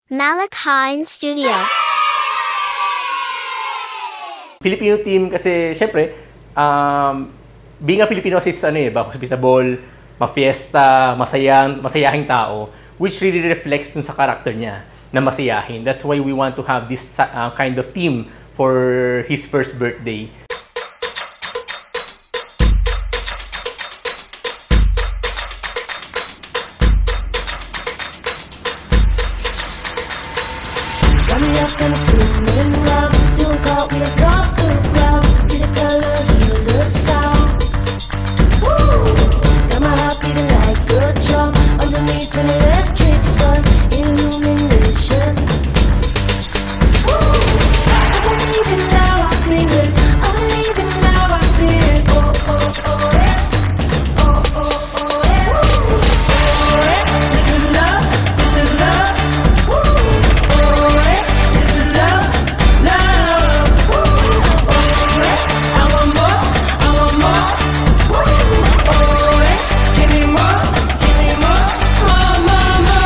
Malakine Studio. Filipino team kasi, syempre, being a Filipino is hospitable, mafiesta, masayahing tao, which really reflects dun sa character niya na masayahin. That's why we want to have this kind of team for his first birthday. Gonna spin round, doing cartwheels off the ground. See the color, hear the sound. Woo! Got my heart beating like a drum underneath an electric sun. Illumination. Woo! I believe it now, I feel it. I believe it now, I see it. Oh, oh, oh, yeah. Oh, oh, oh, yeah. Woo! Oh, yeah. This is love, this is love. Woo! Oh, yeah. This is love, love. Woo! Oh, yeah. I want more, I want more. Woo! Oh, yeah. Give me more, more, more, more.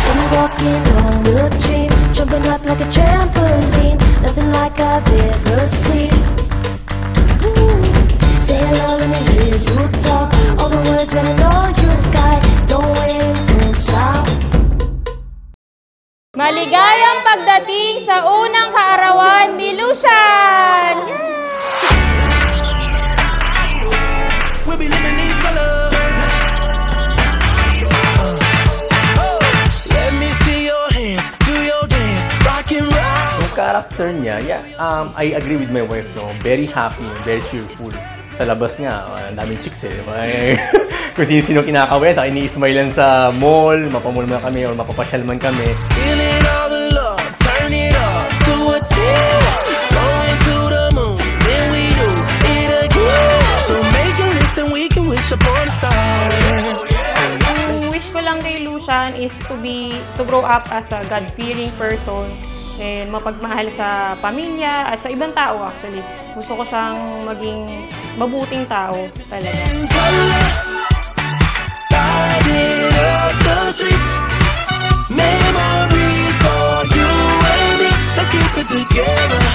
When I'm walking on a dream, jumping up like a trampoline, nothing like I've ever seen. Say hello, let me hear you talk. All the words that I know you got. Don't wait, don't stop. Maligayang pagdating sa unang kaarawan ni Lucian! We'll be living in color. Let me see your hands, do your dance, rock and roll. Yung character niya, I agree with my wife, no? Very happy, very cheerful. Sa labas nga, ang daming chicks eh. Kung sino-sino kinakaweta, ini-smilean sa mall, mapamall man kami o mapapasyal man kami. Feeling all the love, turn it up to a 10. Going to the moon, then we do it again. So make a list and we can wish upon a star. Ang wish ko lang kay Lucian is to grow up as a God-fearing person and mapagmahal sa pamilya at sa ibang tao actually. Gusto ko siyang maging mabuting tao talaga. Lighting up the streets, memories for you and me. Let's keep it together.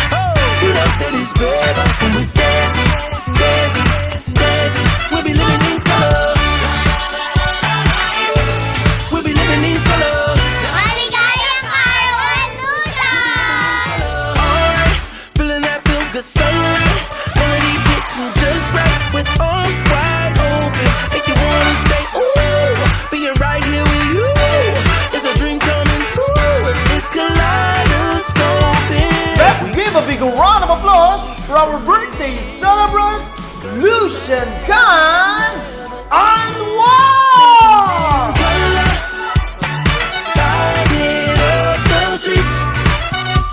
You know that it's better when we're dancing, dancing, dancing. We'll be living in color. We'll be living in color. Maligayang kaarawan, Lucian! Alright, feeling that feel good sunlight. Melody hitting just right with arms wide open. Make you wanna say, ooh, being right here with you. It's a dream coming true, and it's kaleidoscoping. Let's give a big round of applause for our birthday celebrant, Lucian Khan Anwar! Lighting up the streets,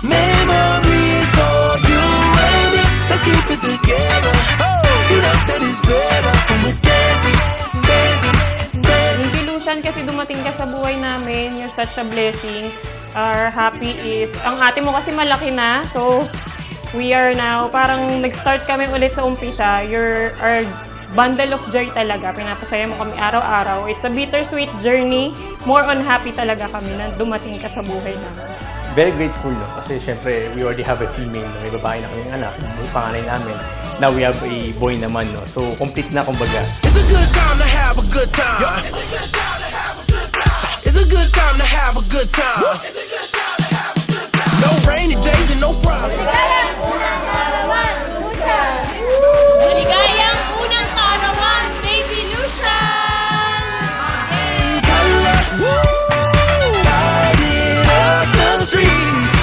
memories for you and me. Let's keep it together. You know that it's better when we're dancing, dancing, dancing. Hindi Lucian kasi dumating ka sa buhay namin. You're such a blessing. Our happy is, ang ate mo kasi malaki na. So, we are now, parang nag-start kami ulit sa umpisa. You're our bundle of joy talaga. Pinapasaya mo kami araw-araw. It's a bittersweet journey. More on happy talaga kami na dumating ka sa buhay namin. Very grateful, no? Kasi syempre, we already have a female, no? May babae na kaming anak, yung panganay namin. Now we have a boy naman, no? So, complete na, kumbaga. It's a good time to have a good time. It's a good time to have a good time. No rainy days and no problems. Maligayang unang kaarawan, baby Lucian! Lighting up the streets,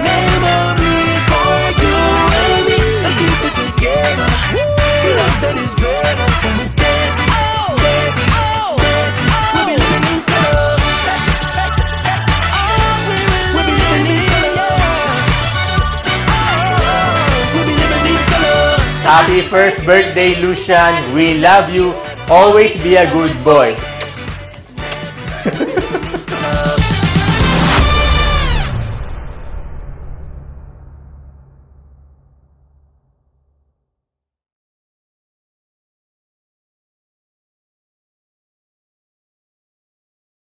memories for you and me. Let's keep it together. You know that it's better when we're dancing, dancing, dancing. We'll be living in color. We'll be living in color. We'll be living in color. Happy first birthday, Lucian. We love you. Always be a good boy.